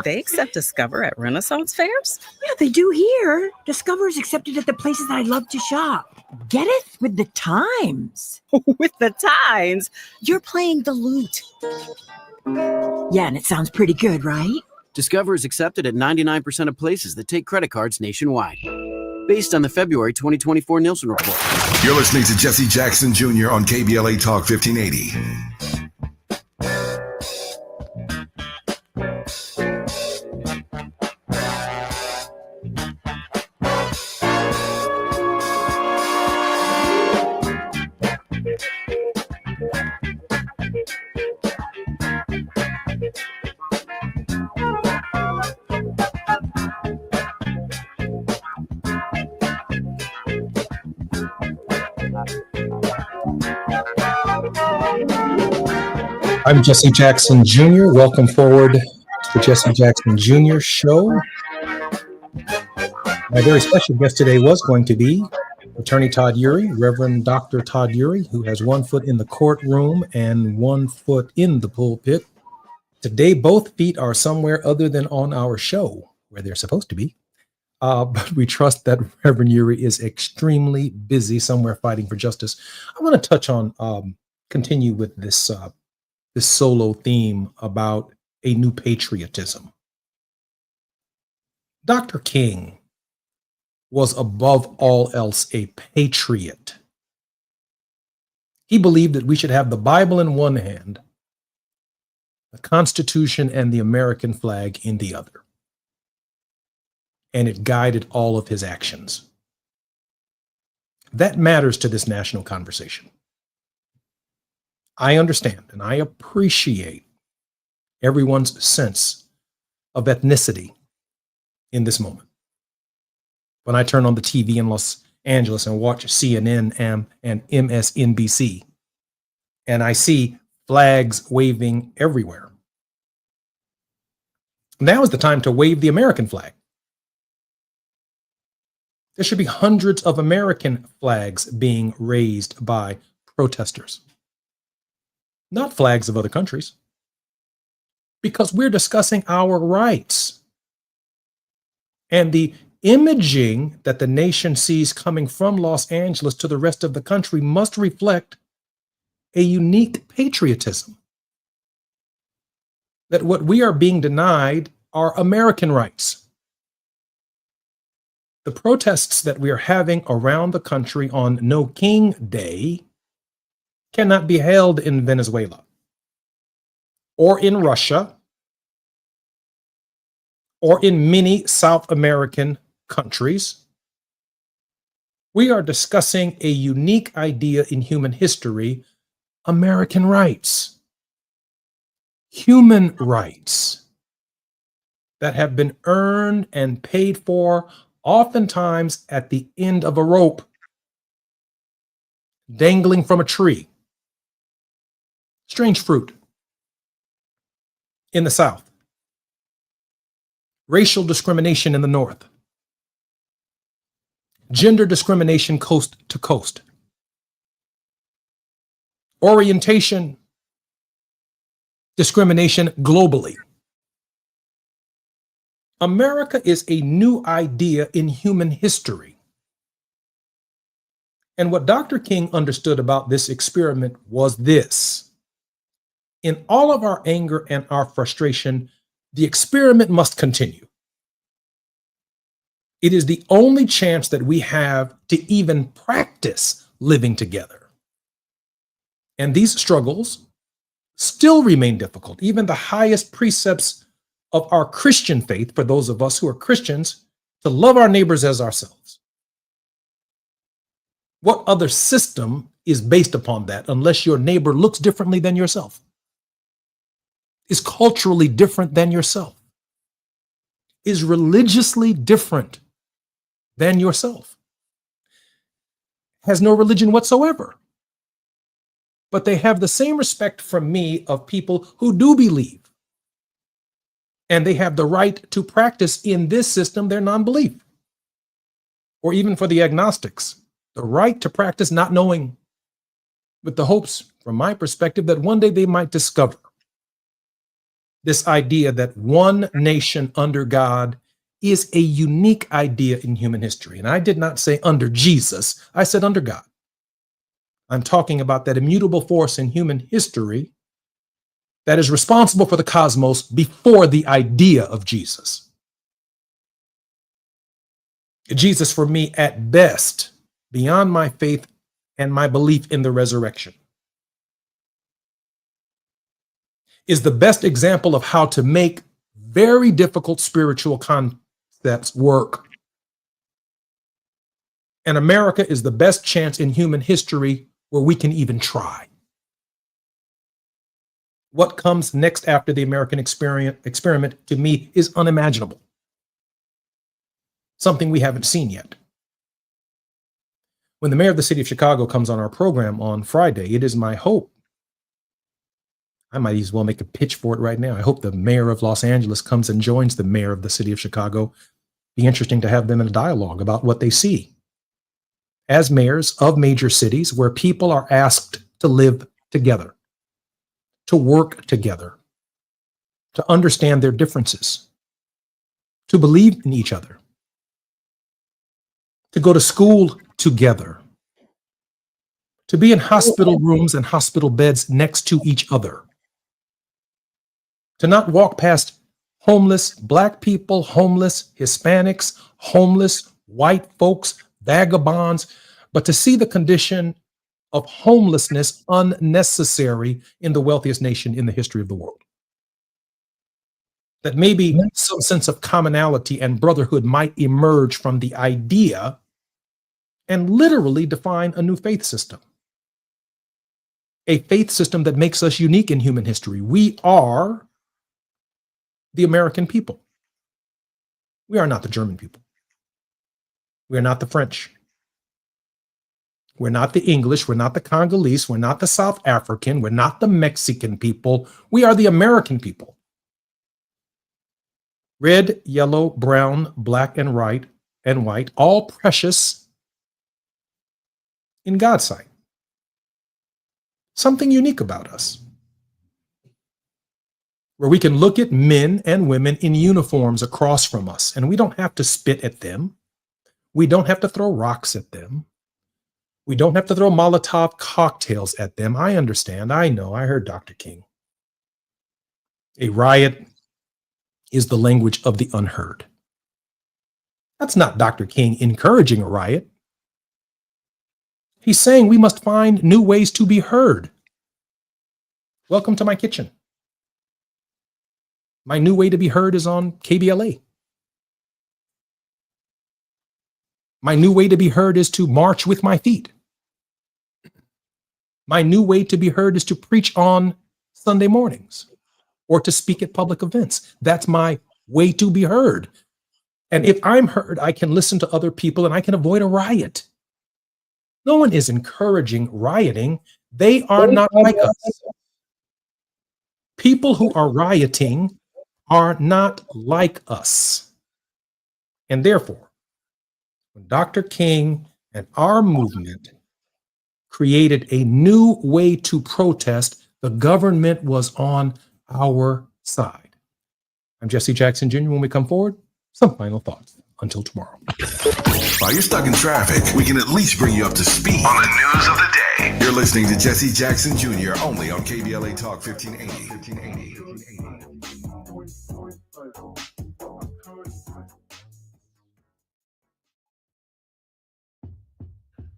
They accept Discover at Renaissance fairs? Yeah, they do here. Discover is accepted at the places I love to shop. Getteth with the times. With the times? You're playing the lute. Yeah, and it sounds pretty good, right? Discover is accepted at 99% of places that take credit cards nationwide. Based on the February 2024 Nielsen report. You're listening to Jesse Jackson Jr. on KBLA Talk 1580. I'm Jesse Jackson Jr. Welcome forward to the Jesse Jackson Jr. Show. My very special guest today was going to be Attorney Todd Eury, Reverend Dr. Todd Eury, who has 1 foot in the courtroom and 1 foot in the pulpit. Today, both feet are somewhere other than on our show, where they're supposed to be. But we trust that Reverend Eury is extremely busy somewhere fighting for justice. I want to touch on, continue with this solo theme about a new patriotism. Dr. King was above all else a patriot. He believed that we should have the Bible in one hand, the Constitution and the American flag in the other. And it guided all of his actions. That matters to this national conversation. I understand and I appreciate everyone's sense of ethnicity in this moment. When I turn on the TV in Los Angeles and watch CNN and MSNBC, and I see flags waving everywhere. Now is the time to wave the American flag. There should be hundreds of American flags being raised by protesters, not flags of other countries, because we're discussing our rights. And the imaging that the nation sees coming from Los Angeles to the rest of the country must reflect a unique patriotism. That what we are being denied are American rights. The protests that we are having around the country on No King Day cannot be held in Venezuela or in Russia or in many South American countries. We are discussing a unique idea in human history, American rights, human rights that have been earned and paid for, oftentimes at the end of a rope, dangling from a tree. Strange fruit in the South. Racial discrimination in the North. Gender discrimination coast to coast. Orientation discrimination globally. America is a new idea in human history. And what Dr. King understood about this experiment was this. In all of our anger and our frustration, the experiment must continue. It is the only chance that we have to even practice living together. And these struggles still remain difficult. Even the highest precepts of our Christian faith, for those of us who are Christians, to love our neighbors as ourselves. What other system is based upon that unless your neighbor looks differently than yourself, is culturally different than yourself, is religiously different than yourself, has no religion whatsoever, but they have the same respect from me of people who do believe, and they have the right to practice in this system their non-belief. Or even for the agnostics, the right to practice not knowing, with the hopes, from my perspective, that one day they might discover this idea that one nation under God is a unique idea in human history. And I did not say under Jesus, I said under God. I'm talking about that immutable force in human history that is responsible for the cosmos before the idea of Jesus. Jesus, for me, at best, beyond my faith and my belief in the resurrection, is the best example of how to make very difficult spiritual concepts work. And America is the best chance in human history where we can even try. What comes next after the American experiment to me is unimaginable. Something we haven't seen yet. When the mayor of the city of Chicago comes on our program on Friday, it is my hope, I might as well make a pitch for it right now. I hope the mayor of Los Angeles comes and joins the mayor of the city of Chicago. Be interesting to have them in a dialogue about what they see as mayors of major cities where people are asked to live together, to work together, to understand their differences, to believe in each other, to go to school together, to be in hospital rooms and hospital beds next to each other, to not walk past homeless Black people, homeless Hispanics, homeless white folks, vagabonds, but to see the condition of homelessness unnecessary in the wealthiest nation in the history of the world. That maybe some sense of commonality and brotherhood might emerge from the idea and literally define a new faith system. A faith system that makes us unique in human history. We are the American people. We are not the German people. We are not the French. We're not the English. We're not the Congolese. We're not the South African. We're not the Mexican people. We are the American people. Red, yellow, brown, black, and white, all precious in God's sight. Something unique about us, where we can look at men and women in uniforms across from us, and we don't have to spit at them. We don't have to throw rocks at them. We don't have to throw Molotov cocktails at them. I understand. I know. I heard Dr. King. A riot is the language of the unheard. That's not Dr. King encouraging a riot. He's saying we must find new ways to be heard. Welcome to my kitchen. My new way to be heard is on KBLA. My new way to be heard is to march with my feet. My new way to be heard is to preach on Sunday mornings or to speak at public events. That's my way to be heard. And if I'm heard, I can listen to other people and I can avoid a riot. No one is encouraging rioting. They are not like us. People who are rioting are not like us. And therefore, when Dr. King and our movement created a new way to protest, the government was on our side. I'm Jesse Jackson Jr. When we come forward, some final thoughts. Until tomorrow. While you're stuck in traffic, we can at least bring you up to speed on the news of the day. You're listening to Jesse Jackson Jr. only on KBLA Talk 1580.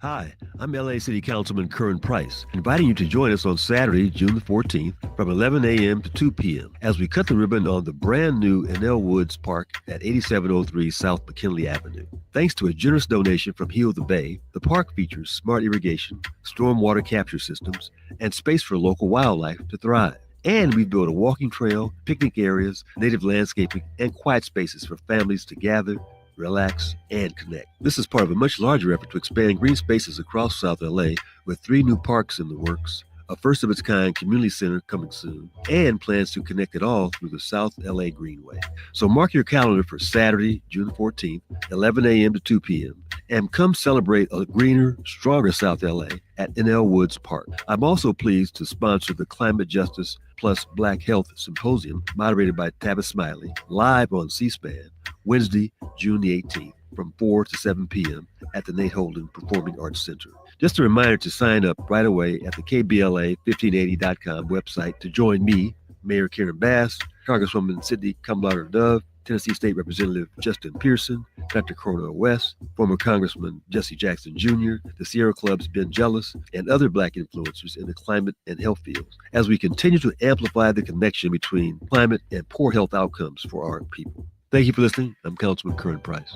Hi, I'm LA City Councilman Curran Price, inviting you to join us on Saturday, June the 14th from 11 a.m. to 2 p.m. as we cut the ribbon on the brand new Enel Woods Park at 8703 South McKinley Avenue. Thanks to a generous donation from Heal the Bay, the park features smart irrigation, stormwater capture systems, and space for local wildlife to thrive. And we've built a walking trail, picnic areas, native landscaping, and quiet spaces for families to gather, relax, and connect. This is part of a much larger effort to expand green spaces across South LA with 3 new parks in the works, a first-of-its-kind community center coming soon, and plans to connect it all through the South LA Greenway. So mark your calendar for Saturday, June 14th, 11 a.m. to 2 p.m., and come celebrate a greener, stronger South LA at Enel Woods Park. I'm also pleased to sponsor the Climate Justice Plus Black Health Symposium, moderated by Tavis Smiley, live on C-SPAN, Wednesday, June the 18th, from 4 to 7 p.m. at the Nate Holden Performing Arts Center. Just a reminder to sign up right away at the KBLA1580.com website to join me, Mayor Karen Bass, Congresswoman Sidney Kumlager Dove, Tennessee State Representative Justin Pearson, Dr. Cornel West, former Congressman Jesse Jackson Jr., the Sierra Club's Ben Jealous, and other Black influencers in the climate and health fields, as we continue to amplify the connection between climate and poor health outcomes for our people. Thank you for listening. I'm Councilman Curran Price.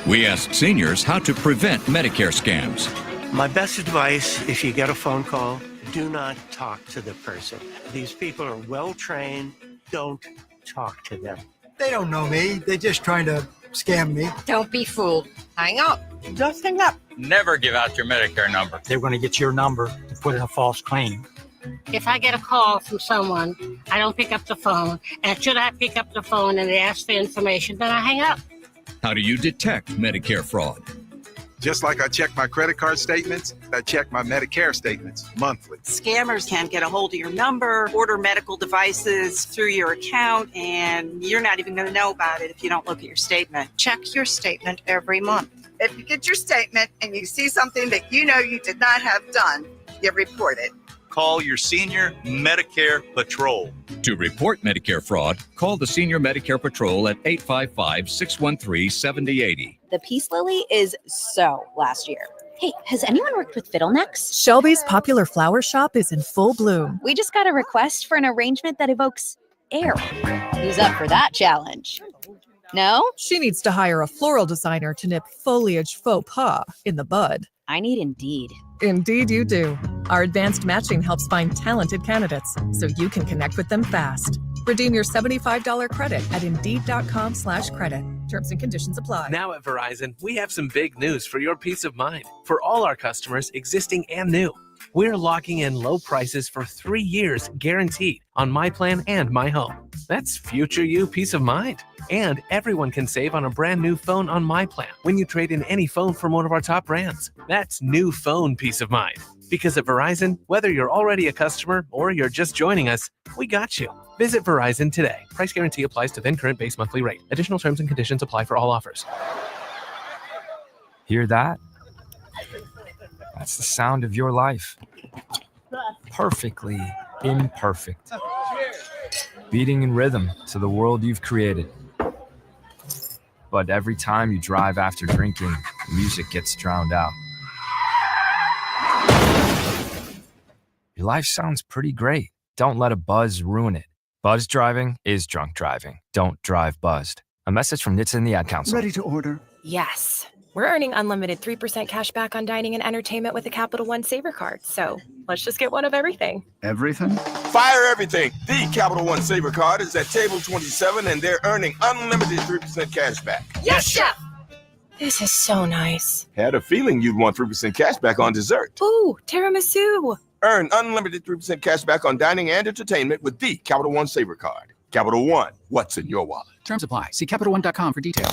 We asked seniors how to prevent Medicare scams. My best advice, if you get a phone call, do not talk to the person. These people are well-trained. Don't talk to them. They don't know me. They're just trying to scam me. Don't be fooled. Hang up. Just hang up. Never give out your Medicare number. They're going to get your number to put in a false claim. If I get a call from someone, I don't pick up the phone. And should I pick up the phone and they ask for information, then I hang up. How do you detect Medicare fraud? Just like I check my credit card statements, I check my Medicare statements monthly. Scammers can get a hold of your number, order medical devices through your account, and you're not even going to know about it if you don't look at your statement. Check your statement every month. If you get your statement and you see something that you know you did not have done, you report it. Call your Senior Medicare Patrol. To report Medicare fraud, call the Senior Medicare Patrol at 855-613-7080. The Peace Lily is so last year. Hey, has anyone worked with fiddlenecks? Shelby's popular flower shop is in full bloom. We just got a request for an arrangement that evokes air. Who's up for that challenge? No? She needs to hire a floral designer to nip foliage faux pas in the bud. I need Indeed. Indeed you do. Our advanced matching helps find talented candidates so you can connect with them fast. Redeem your $75 credit at Indeed.com/credit. Terms and conditions apply. Now at Verizon, we have some big news for your peace of mind. For all our customers, existing and new, we're locking in low prices for 3 years guaranteed on My Plan and My Home. That's future you peace of mind. And everyone can save on a brand new phone on My Plan when you trade in any phone from one of our top brands. That's new phone peace of mind. Because at Verizon, whether you're already a customer or you're just joining us, we got you. Visit Verizon today. Price guarantee applies to then current base monthly rate. Additional terms and conditions apply for all offers. Hear that? That's the sound of your life. Perfectly imperfect. Beating in rhythm to the world you've created. But every time you drive after drinking, music gets drowned out. Your life sounds pretty great. Don't let a buzz ruin it. Buzz driving is drunk driving. Don't drive buzzed. A message from NHTSA and the Ad Council. Ready to order? Yes. We're earning unlimited 3% cash back on dining and entertainment with a Capital One Saver card. So let's just get one of everything. Everything? Fire everything. The Capital One Saver card is at table 27 and they're earning unlimited 3% cash back. Yes, Chef! This is so nice. Had a feeling you'd want 3% cash back on dessert. Ooh, tiramisu. Earn unlimited 3% cash back on dining and entertainment with the Capital One Saver card. Capital One, what's in your wallet? Terms apply. See CapitalOne.com for details.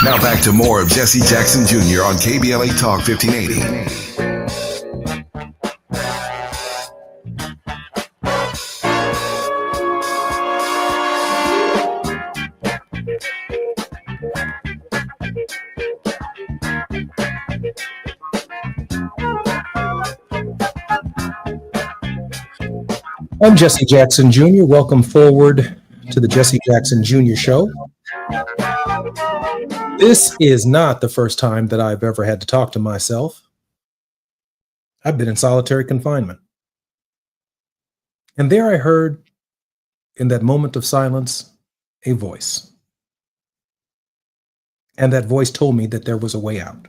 Now back to more of Jesse Jackson Jr. on KBLA Talk 1580. I'm Jesse Jackson Jr. Welcome forward to the Jesse Jackson Jr. Show. This is not the first time that I've ever had to talk to myself. I've been in solitary confinement. And there I heard, in that moment of silence, a voice. And that voice told me that there was a way out.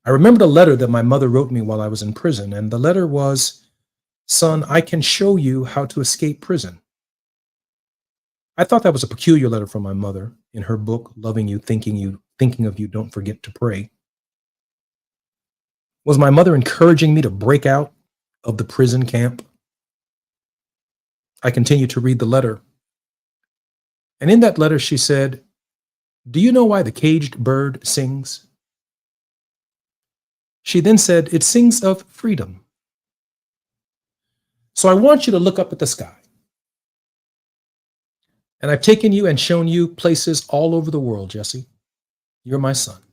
I remembered a letter that my mother wrote me while I was in prison, and the letter was, "Son, I can show you how to escape prison." I thought that was a peculiar letter from my mother in her book, Loving You, Thinking of You, Don't Forget to Pray. Was my mother encouraging me to break out of the prison camp? I continued to read the letter. And in that letter, she said, "Do you know why the caged bird sings?" She then said, "It sings of freedom." So I want you to look up at the sky. And I've taken you and shown you places all over the world, Jesse. You're my son.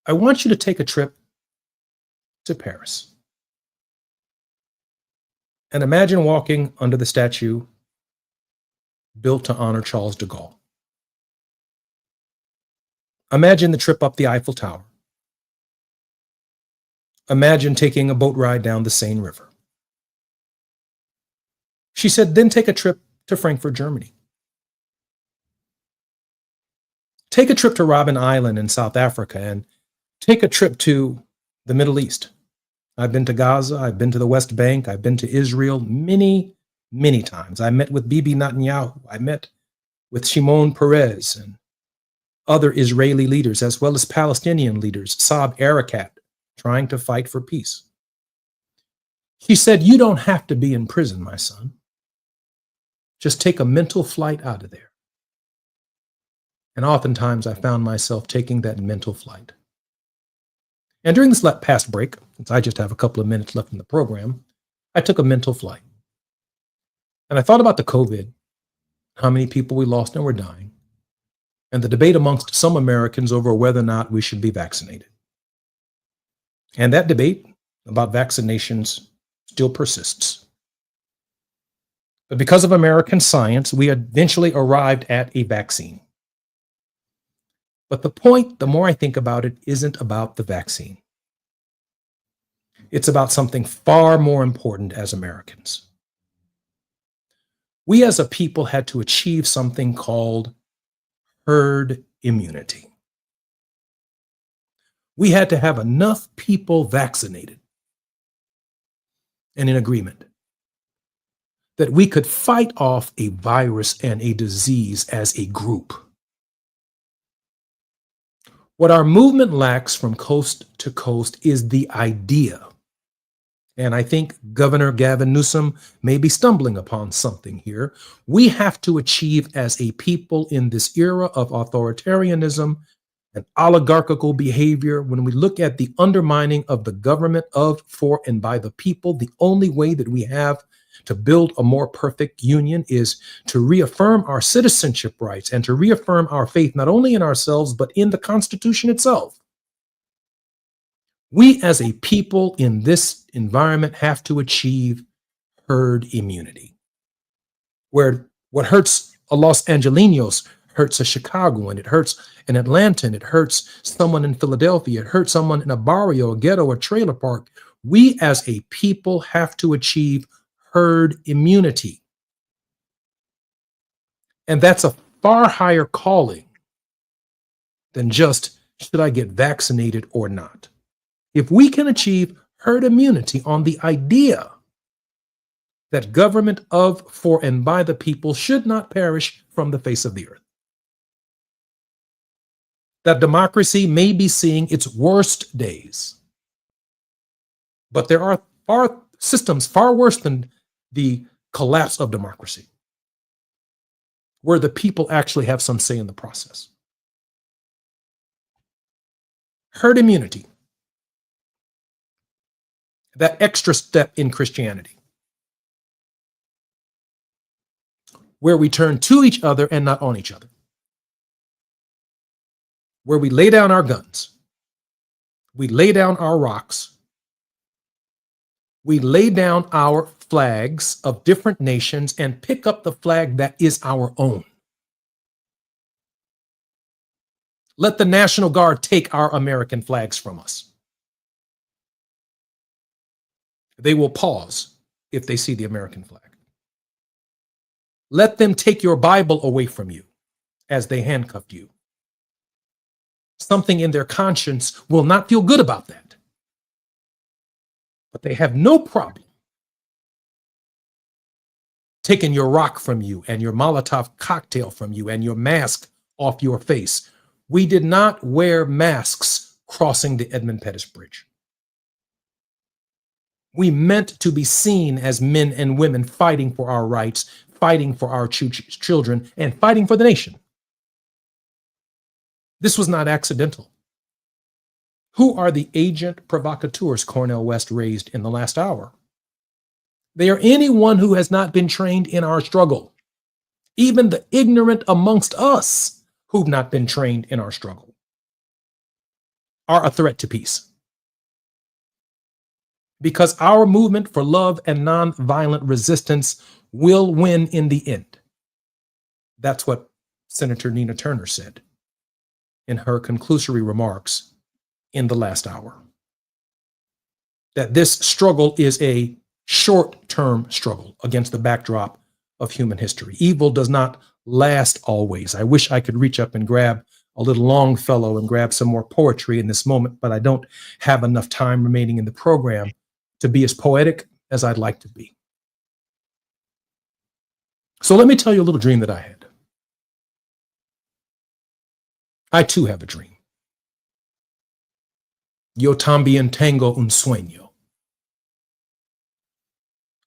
I want you to take a trip to Paris. And imagine walking under the statue built to honor Charles de Gaulle. Imagine the trip up the Eiffel Tower. Imagine taking a boat ride down the Seine River. She said, then take a trip to Frankfurt, Germany. Take a trip to Robben Island in South Africa, and take a trip to the Middle East. I've been to Gaza, I've been to the West Bank, I've been to Israel many, many times. I met with Bibi Netanyahu, I met with Shimon Peres and other Israeli leaders, as well as Palestinian leaders, Saab Erekat, trying to fight for peace. He said, you don't have to be in prison, my son. Just take a mental flight out of there. And oftentimes I found myself taking that mental flight. And during this past break, since I just have a couple of minutes left in the program, I took a mental flight. And I thought about the COVID, how many people we lost and were dying, and the debate amongst some Americans over whether or not we should be vaccinated. And that debate about vaccinations still persists. But because of American science, we eventually arrived at a vaccine. But the point, the more I think about it, isn't about the vaccine. It's about something far more important as Americans. We as a people had to achieve something called herd immunity. We had to have enough people vaccinated and in agreement that we could fight off a virus and a disease as a group. What our movement lacks from coast to coast is the idea. And I think Governor Gavin Newsom may be stumbling upon something here. We have to achieve as a people in this era of authoritarianism and oligarchical behavior, when we look at the undermining of the government of, for, and by the people, the only way that we have to build a more perfect union is to reaffirm our citizenship rights and to reaffirm our faith, not only in ourselves, but in the Constitution itself. We as a people in this environment have to achieve herd immunity, where what hurts a Los Angelenos hurts a Chicagoan, it hurts an Atlantan, it hurts someone in Philadelphia, it hurts someone in a barrio, a ghetto, a trailer park. We as a people have to achieve herd immunity. And that's a far higher calling than just, should I get vaccinated or not? If we can achieve herd immunity on the idea that government of, for, and by the people should not perish from the face of the earth, that democracy may be seeing its worst days, but there are systems far worse than the collapse of democracy, where the people actually have some say in the process. Herd immunity, that extra step in Christianity, where we turn to each other and not on each other, where we lay down our guns, we lay down our rocks, We lay down our flags of different nations and pick up the flag that is our own. Let the National Guard take our American flags from us. They will pause if they see the American flag. Let them take your Bible away from you as they handcuffed you. Something in their conscience will not feel good about that. But they have no problem taking your rock from you and your Molotov cocktail from you and your mask off your face. We did not wear masks crossing the Edmund Pettus Bridge. We meant to be seen as men and women fighting for our rights, fighting for our children, and fighting for the nation. This was not accidental. Who are the agent provocateurs Cornel West raised in the last hour? They are anyone who has not been trained in our struggle, even the ignorant amongst us who've not been trained in our struggle, are a threat to peace. Because our movement for love and nonviolent resistance will win in the end. That's what Senator Nina Turner said in her conclusory remarks in the last hour. That this struggle is a short-term struggle against the backdrop of human history. Evil does not last always. I wish I could reach up and grab a little Longfellow and grab some more poetry in this moment, but I don't have enough time remaining in the program to be as poetic as I'd like to be. So let me tell you a little dream that I had. I too have a dream. Yo también tengo un sueño.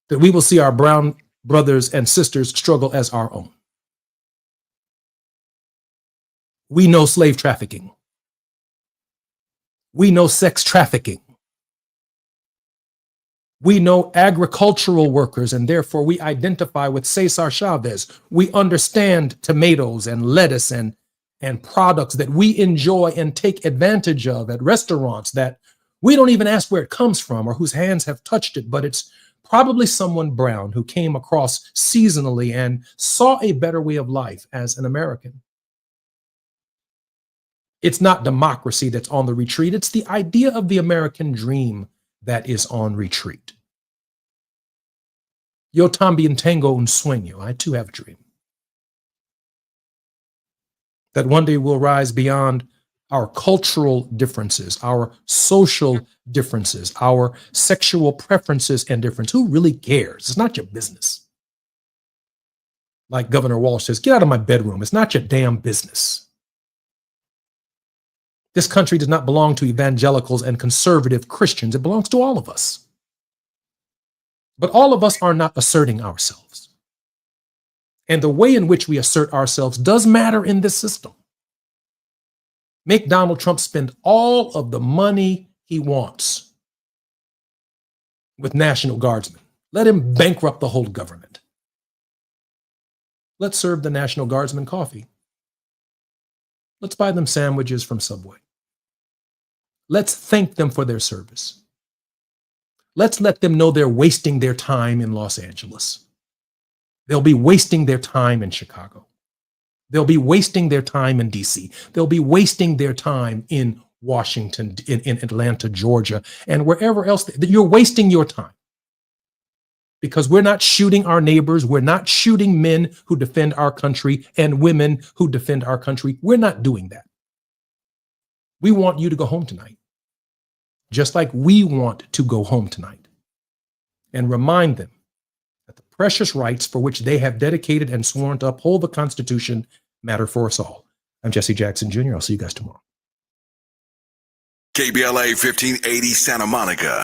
That we will see our brown brothers and sisters struggle as our own. We know slave trafficking. We know sex trafficking. We know agricultural workers, and therefore we identify with Cesar Chavez. We understand tomatoes and lettuce and products that we enjoy and take advantage of at restaurants that we don't even ask where it comes from or whose hands have touched it, but it's probably someone brown who came across seasonally and saw a better way of life as an American. It's not democracy that's on the retreat. It's the idea of the American dream that is on retreat. Yo también tengo un sueño. I too have a dream. That one day we'll rise beyond our cultural differences, our social differences, our sexual preferences and difference. Who really cares? It's not your business. Like Governor Walsh says, get out of my bedroom. It's not your damn business. This country does not belong to evangelicals and conservative Christians. It belongs to all of us. But all of us are not asserting ourselves. And the way in which we assert ourselves does matter in this system. Make Donald Trump spend all of the money he wants with National Guardsmen. Let him bankrupt the whole government. Let's serve the National Guardsmen coffee. Let's buy them sandwiches from Subway. Let's thank them for their service. Let's let them know they're wasting their time in Los Angeles. They'll be wasting their time in Chicago. They'll be wasting their time in DC. They'll be wasting their time in Washington, in Atlanta, Georgia, and wherever else. You're wasting your time. Because we're not shooting our neighbors. We're not shooting men who defend our country and women who defend our country. We're not doing that. We want you to go home tonight. Just like we want to go home tonight. And remind them that the precious rights for which they have dedicated and sworn to uphold the Constitution matter for us all. I'm Jesse Jackson Jr. I'll see you guys tomorrow. KBLA 1580 Santa Monica.